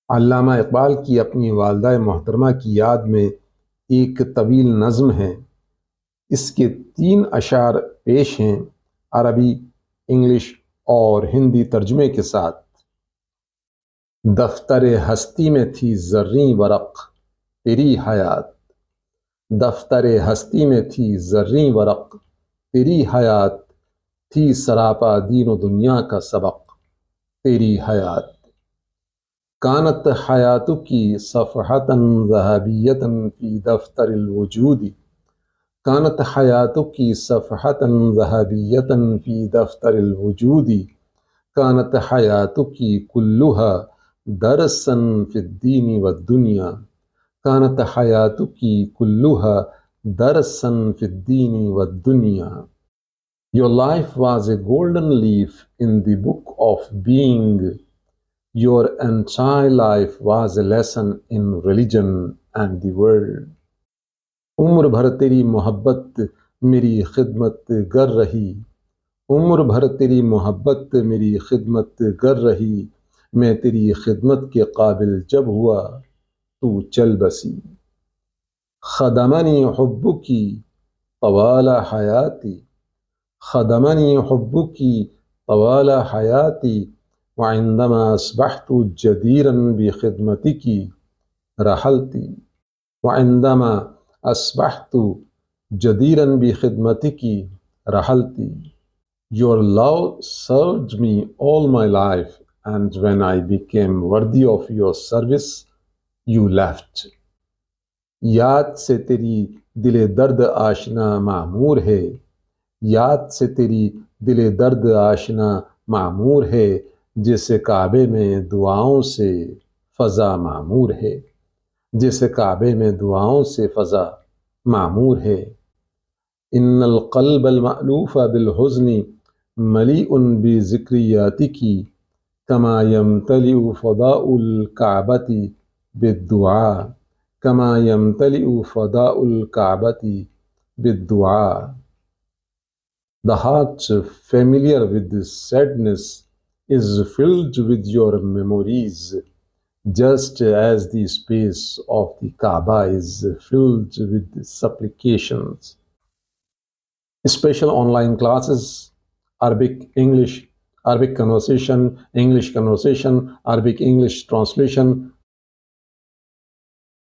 علامہ اقبال کی اپنی والدہ محترمہ کی یاد میں ایک طویل نظم ہے۔ اس کے 3 اشعار پیش ہیں، عربی، انگلش اور ہندی ترجمے کے ساتھ۔ دفتر ہستی میں تھی زریں ورق تیری حیات، دفتر ہستی میں تھی زریں ورق تیری حیات، تھی سراپا دین و دنیا کا سبق تیری حیات۔ کانت حیاتکی صفحة ذهبية في دفتر الوجود، كانت حياتك صفحة ذهبية في دفتر الوجود، كانت حياتك كلها درسا في الدين والدنيا، كانت حياتك كلها درسا في الدين والدنيا۔ Your life was a golden leaf in the book of being. Your entire life was a lesson in religion and the world۔ عمر بھر تیری محبت میری خدمت گر رہی، عمر بھر تیری محبت میری خدمت گر رہی، میں تیری خدمت کے قابل جب ہوا تو چل بسی۔ خدمنی حبکی طوال حیاتی، خدمنی حبکی طوال حیاتی، وعندما اصبحت جدیرا بخدمتک رحلت، وعندما اصبحت جدیرا بخدمتک رحلت۔ Your love served me all my life, and when I became worthy of your service, you left۔ یاد سے تیری دل درد آشنا معمور ہے، یاد سے تیری دل درد آشنا معمور ہے، جیسے کعبے میں دعاؤں سے فضا معمور ہے، جیسے کعبے میں دعاؤں سے فضا معمور ہے۔ ان القلب المألوف بالحزن ملیء بذکریاتک، کما یمتلئ فضاء الکعبۃ بالدعاء، کما یمتلئ فضاء الکعبۃ بالدعاء۔ The heart familiar with sadness is filled with your memories, just as the space of the Kaaba is filled with supplications۔ Special online classes: Arabic English, Arabic conversation, English conversation, Arabic English translation,